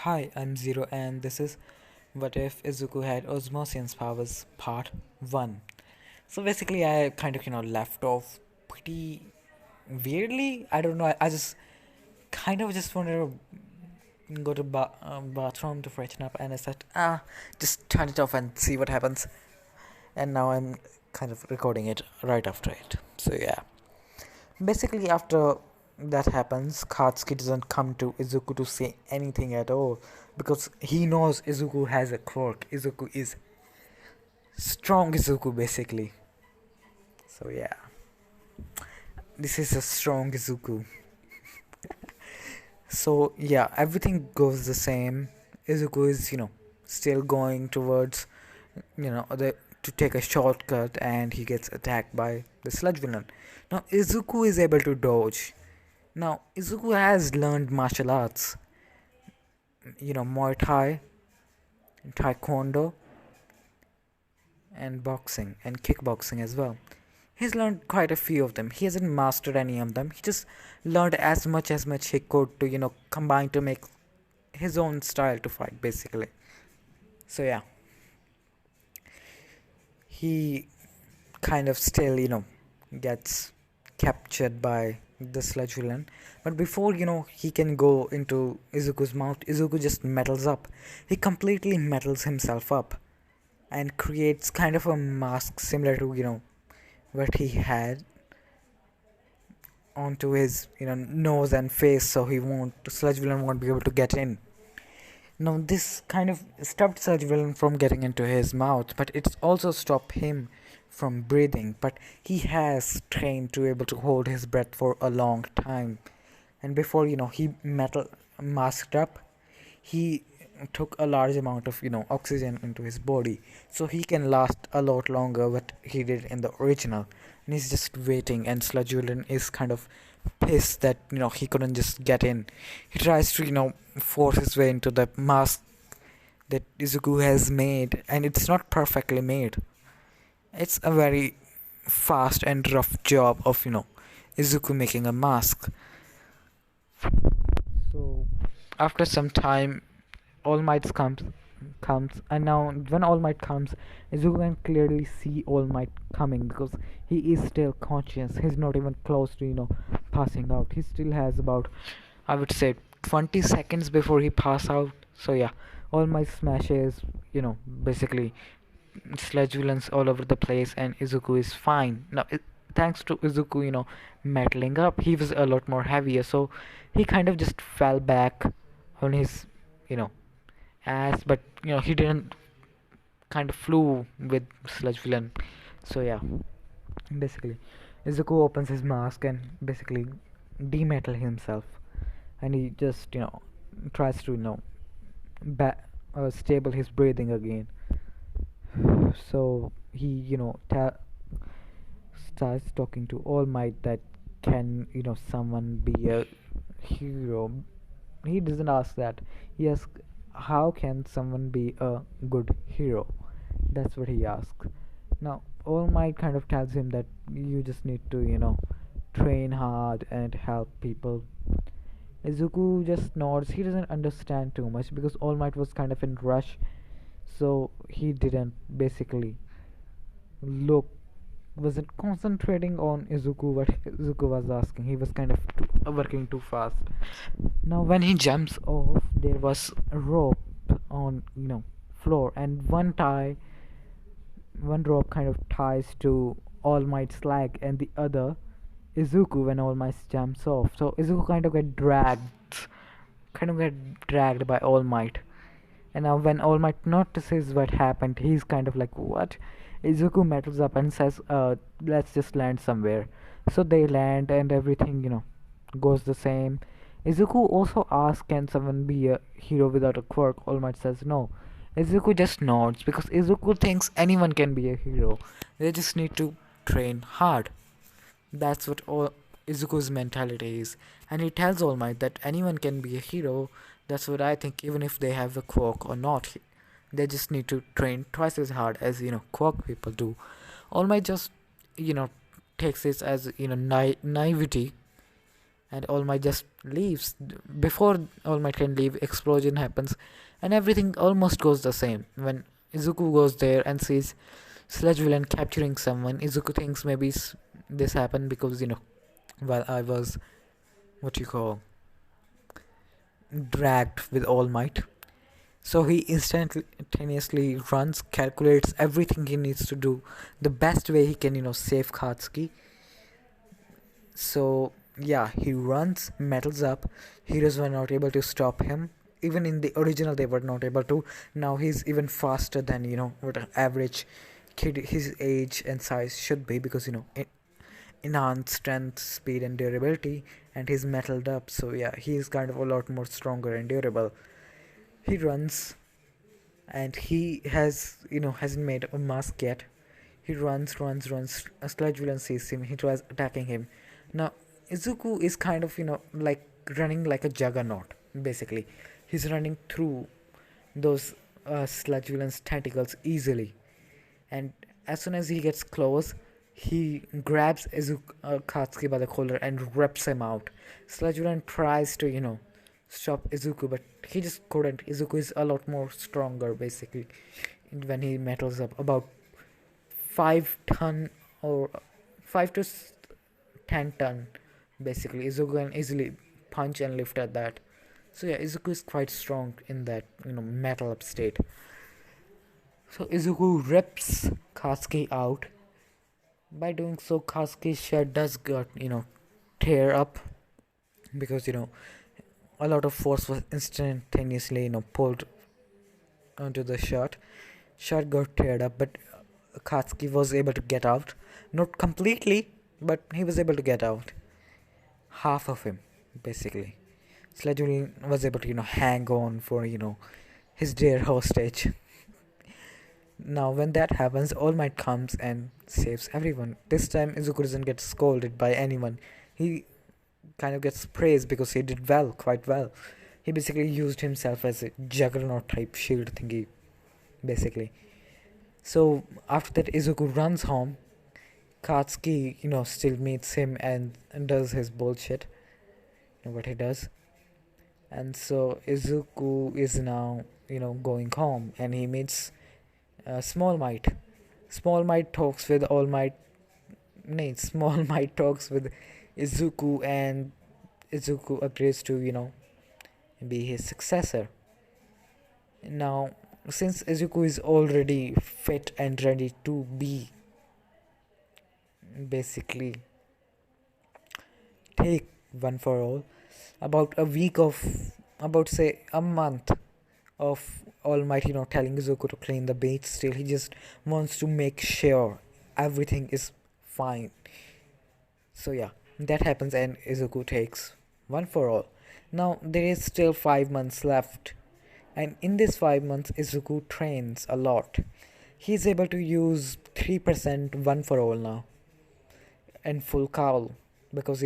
Hi, I'm Zero, and this is What If Izuku Had Osmosians Powers Part 1. So basically, I kind of, left off pretty weirdly. I don't know, I just kind of just wanted to go to bathroom to freshen up, and I said, just turn it off and see what happens. And now I'm kind of recording it right after it. So yeah. Basically, after that happens, Katsuki doesn't come to Izuku to say anything at all because he knows Izuku has a quirk. Izuku is strong Izuku basically. So yeah, this is a strong Izuku. So yeah, everything goes the same. Izuku is still going towards the to take a shortcut, and he gets attacked by the sludge villain. Now Izuku is able to dodge. Now Izuku has learned martial arts, Muay Thai, Taekwondo, and boxing and kickboxing as well. He's learned quite a few of them. He hasn't mastered any of them. He just learned as much he could to combine to make his own style to fight basically. So yeah, he kind of still gets captured by the sludge villain, but before he can go into Izuku's mouth, Izuku just metals up. He completely metals himself up and creates kind of a mask similar to what he had onto his nose and face, so he won't sludge villain won't be able to get in. Now this kind of stopped sludge villain from getting into his mouth, but it's also stopped him from breathing. But he has trained to able to hold his breath for a long time, and before he metal masked up, he took a large amount of oxygen into his body, so he can last a lot longer what he did in the original. And he's just waiting, and Sludge Villain is kind of pissed that he couldn't just get in. He tries to force his way into the mask that Izuku has made, and it's not perfectly made. It's a very fast and rough job of Izuku making a mask. So after some time, All Might comes, and now when All Might comes, Izuku can clearly see All Might coming because he is still conscious. He's not even close to passing out. He still has about, I would say, 20 seconds before he pass out. So yeah, All Might smashes basically sludge villains all over the place, and Izuku is fine now. Thanks to Izuku metaling up, he was a lot more heavier, so he kind of just fell back on his you know ass, but he didn't kind of flew with sludge villain. So yeah, basically Izuku opens his mask and basically demetal himself, and he just tries to stable his breathing again. So he starts talking to All Might that can someone be a hero. He doesn't ask that. He asks, how can someone be a good hero? That's what he asks. Now All Might kind of tells him that you just need to train hard and help people. Izuku just nods. He doesn't understand too much because All Might was kind of in rush, so he didn't basically look wasn't concentrating on Izuku what Izuku was asking. He was kind of working too fast. Now when he jumps off, there was a rope on floor, and one rope kind of ties to All Might's leg, and the other Izuku when All Might jumps off. So Izuku kind of get dragged by All Might. And now when All Might notices what happened, he's kind of like, what? Izuku metals up and says, let's just land somewhere. So they land, and everything, goes the same. Izuku also asks, can someone be a hero without a quirk? All Might says no. Izuku just nods because Izuku thinks anyone can be a hero. They just need to train hard. That's what Izuku's mentality is. And he tells All Might that anyone can be a hero. That's what I think, even if they have a quirk or not. They just need to train twice as hard as quirk people do. All Might just takes this as naivety, and All Might just leaves. Before All Might can leave, explosion happens, and everything almost goes the same. When Izuku goes there and sees Sludge villain capturing someone, Izuku thinks maybe this happened because while I was what you call dragged with All Might. So he instantaneously runs, calculates everything he needs to do, the best way he can, save Katsuki. So yeah, he runs, metals up. Heroes were not able to stop him. Even in the original, they were not able to. Now he's even faster than what an average kid his age and size should be, because enhanced strength, speed, and durability, and he's metalled up. So yeah, he's kind of a lot more stronger and durable. He runs, and he hasn't made a mask yet. He runs. A Sludge villain sees him. He tries attacking him. Now Izuku is kind of like running like a juggernaut. Basically, he's running through those Sludge villain's tentacles easily, and as soon as he gets close, he grabs Katsuki by the collar and rips him out. Sludge villain tries to stop Izuku, but he just couldn't. Izuku is a lot more stronger, basically, when he metals up. About 5 ton or 5 to 10 ton, basically. Izuku can easily punch and lift at that. So yeah, Izuku is quite strong in that metal up state. So Izuku rips Katsuki out. By doing so, Katsuki's shirt does get tear up, because a lot of force was instantaneously pulled onto the shirt. Shirt got teared up, but Katsuki was able to get out. Not completely, but he was able to get out. Half of him, basically. Sludge was able to hang on for his dear hostage. Now when that happens, All Might comes and saves everyone. This time Izuku doesn't get scolded by anyone. He kind of gets praised because he did well, quite well. He basically used himself as a juggernaut type shield thingy, basically. So after that, Izuku runs home. Katsuki, still meets him and does his bullshit. What he does. And so Izuku is now, going home, and he meets Small Might. Small Might talks with All Might. No, Small Might talks with Izuku, and Izuku agrees to, be his successor. Now, since Izuku is already fit and ready to be basically take one for all, about say a month of All Might, telling Izuku to clean the beach, still he just wants to make sure everything is fine. So yeah, that happens, and Izuku takes one for all. Now there is still 5 months left, and in this 5 months Izuku trains a lot. He's able to use 3% one for all now, and full cowl, because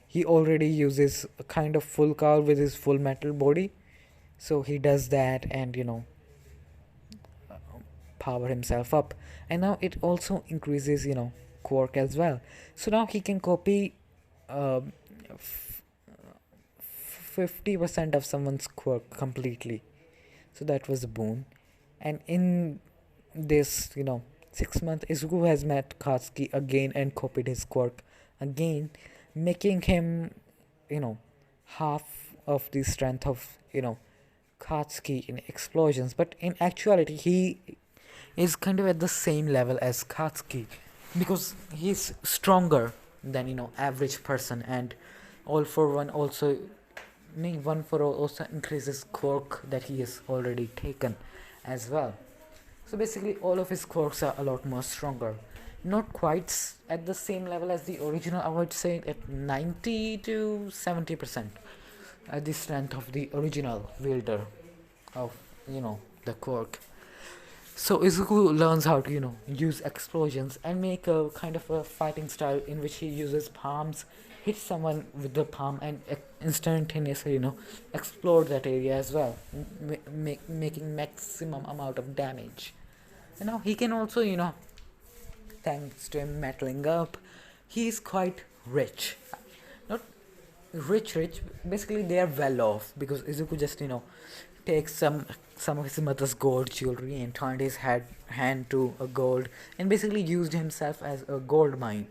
he already uses a kind of full cowl with his full metal body. So he does that and power himself up, and now it also increases quirk as well. So now he can copy 50% of someone's quirk completely. So that was a boon. And in this 6 months, Izuku has met Katsuki again and copied his quirk again, making him half of the strength of Katsuki in explosions. But in actuality, he is kind of at the same level as Katsuki, because he's stronger than average person. And all for one also, one for all also increases quirk that he has already taken as well. So basically all of his quirks are a lot more stronger. Not quite at the same level as the original, I would say at 90 to 70% at the strength of the original wielder of the quirk. So Izuku learns how to use explosions and make a kind of a fighting style in which he uses palms, hit someone with the palm, and instantaneously explode that area as well, making maximum amount of damage. And now he can also thanks to him metaling up, he is quite rich. Not rich. Basically, they are well off because Izuku just takes some of his mother's gold jewelry and turned his hand to a gold and basically used himself as a gold mine.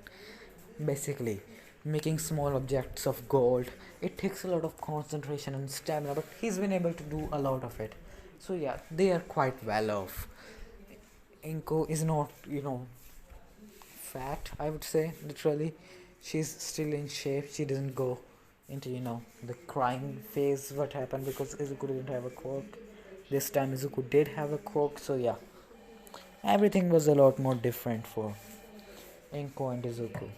Basically, making small objects of gold. It takes a lot of concentration and stamina, but he's been able to do a lot of it. So yeah, they are quite well off. Inko is not fat, I would say, literally. She's still in shape. She doesn't go into, the crying phase. What happened because Izuku didn't have a quirk. This time Izuku did have a quirk, so yeah. Everything was a lot more different for Inko and Izuku.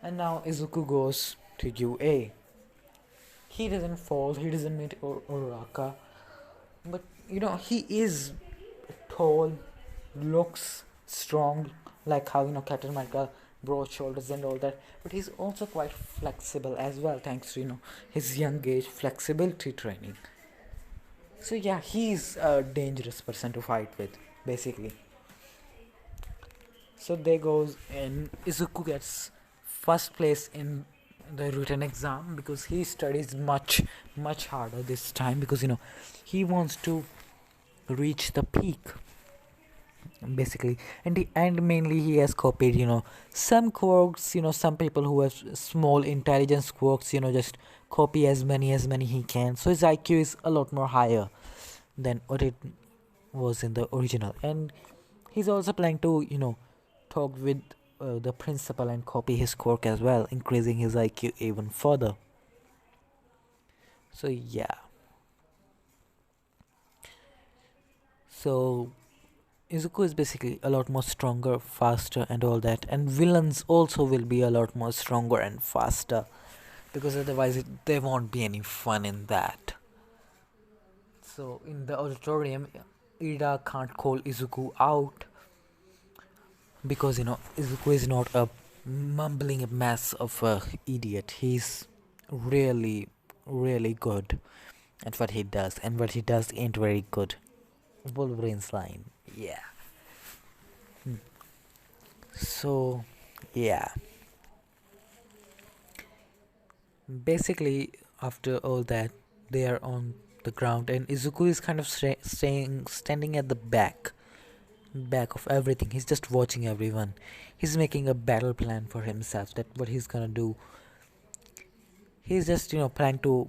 And now Izuku goes to UA. He doesn't fall, he doesn't meet Uraka. But, he is tall, looks strong, like how Captain America, broad shoulders and all that, but he's also quite flexible as well, thanks to his young age flexibility training. So yeah, he's a dangerous person to fight with, basically. So there goes, and Izuku gets first place in the written exam because he studies much harder this time because he wants to reach the peak, basically. And mainly he has copied some quirks. Some people who have small intelligence quirks just copy as many he can, so his IQ is a lot more higher than what it was in the original. And he's also planning to talk with the principal and copy his quirk as well, increasing his IQ even further. So yeah, so Izuku is basically a lot more stronger, faster, and all that. And villains also will be a lot more stronger and faster because otherwise there won't be any fun in that. So in the auditorium, Ida can't call Izuku out because Izuku is not a mumbling mess of a idiot. He's really good at what he does, and what he does ain't very good. Wolverine's line. Yeah. So, yeah. Basically, after all that, they are on the ground, and Izuku is kind of standing at the back of everything. He's just watching everyone. He's making a battle plan for himself. That what he's gonna do. He's just planning to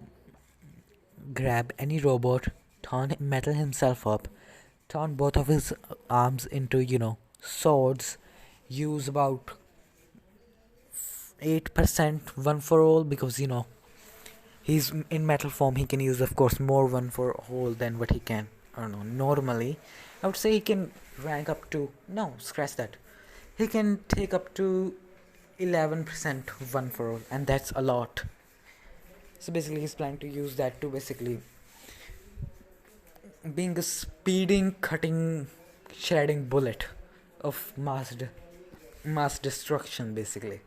grab any robot, turn metal himself up, turn both of his arms into swords, use about 8% one for all because he's in metal form. He can use, of course, more one for all than what he can, I don't know, normally. I would say he can rank up to, no, scratch that, he can take up to 11% one for all, and that's a lot. So basically he's planning to use that to basically being a speeding, cutting, shredding bullet of mass destruction, basically.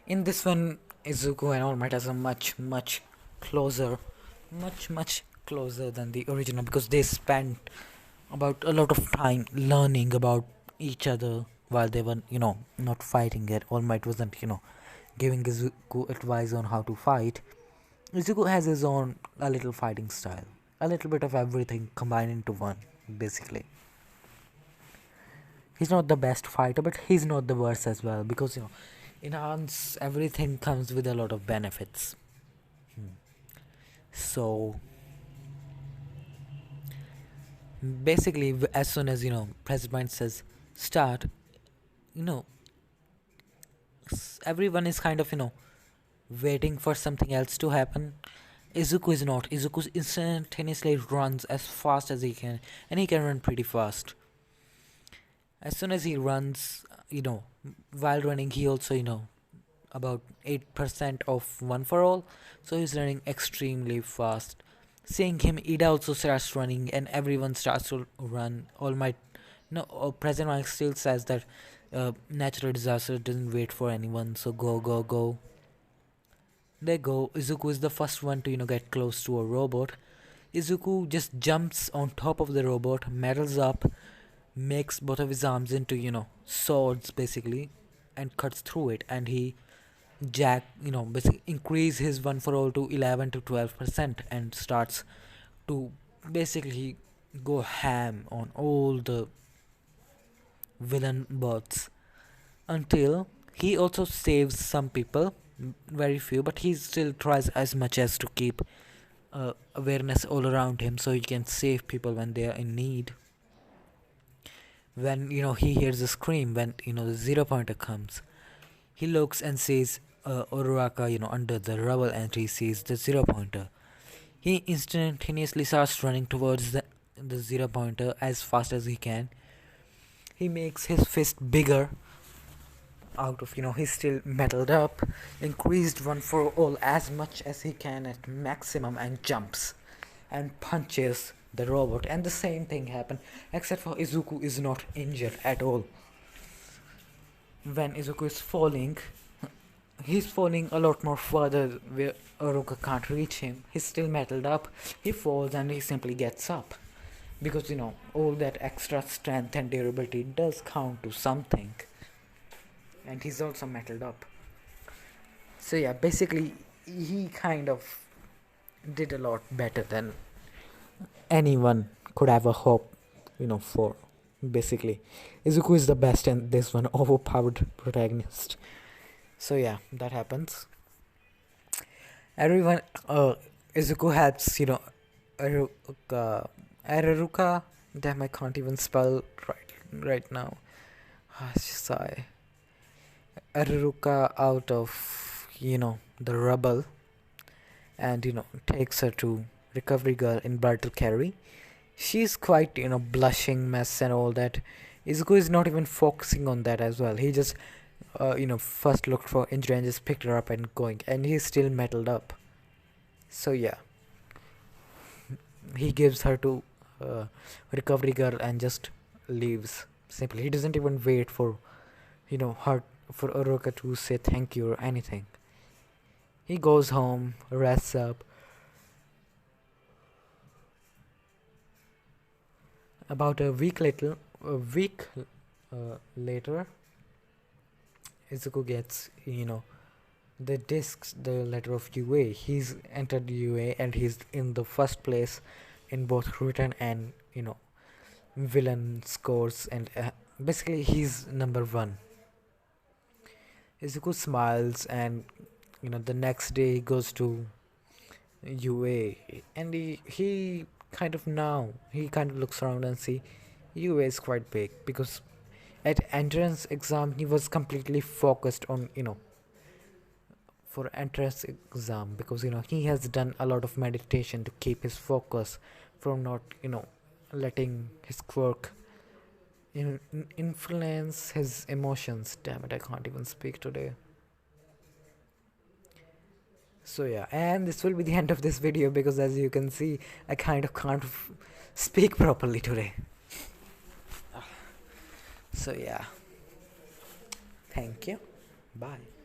In this one, Izuku and All Might are much closer, much closer than the original because they spent about a lot of time learning about each other while they were not fighting it. All Might wasn't giving Izuku advice on how to fight. Izuku has his own a little fighting style, a little bit of everything combined into one, basically. He's not the best fighter, but he's not the worst as well because enhance everything comes with a lot of benefits. So basically, as soon as President says start, everyone is kind of waiting for something else to happen. Izuku is not. Izuku instantaneously runs as fast as he can, and he can run pretty fast. As soon as he runs, while running, he also about 8% of one for all, so he's running extremely fast. Seeing him, Ida also starts running, and everyone starts to run. All Might, President Mike still says that natural disaster doesn't wait for anyone, so go. They go. Izuku is the first one to get close to a robot. Izuku just jumps on top of the robot, metals up, makes both of his arms into swords basically, and cuts through it, and he Jack, basically increase his one for all to 11 to 12% and starts to basically go ham on all the villain bots until he also saves some people, very few, but he still tries as much as to keep awareness all around him so he can save people when they are in need. When he hears a scream, when the zero pointer comes, he looks and sees Uraraka under the rubble, and he sees the zero pointer. He instantaneously starts running towards the zero pointer as fast as he can. He makes his fist bigger out of he's still metaled up, increased one for all as much as he can at maximum, and jumps and punches the robot, and the same thing happened, except for Izuku is not injured at all. When Izuku is falling, he's falling a lot more further where Oroka can't reach him. He's still metaled up. He falls and he simply gets up. Because all that extra strength and durability does count to something. And he's also metaled up. So yeah, basically he kind of did a lot better than anyone could ever hope, for. Basically, Izuku is the best and this one overpowered protagonist. So yeah, that happens. Everyone, Izuku helps, Araruka. Damn, I can't even spell right now. Sigh. Araruka out of, the rubble, and, takes her to Recovery Girl in Battle Carry. She's quite, blushing mess and all that. Izuku is not even focusing on that as well. He just first looked for injury and just picked her up and going, and he's still metaled up. So yeah, he gives her to Recovery Girl and just leaves. Simply, he doesn't even wait for her, for Oroka to say thank you or anything. He goes home, rests up. About a week later, Izuku gets, the discs, the letter of UA. He's entered UA and he's in the first place in both written and, villain scores, and basically he's number 1. Izuku smiles, and, the next day he goes to UA, and he kind of looks around and see UA is quite big, because at entrance exam he was completely focused on for entrance exam, because he has done a lot of meditation to keep his focus from not letting his quirk influence his emotions. Damn it, I can't even speak today. So yeah, and this will be the end of this video, because as you can see, I kind of can't speak properly today. So yeah, thank you, bye.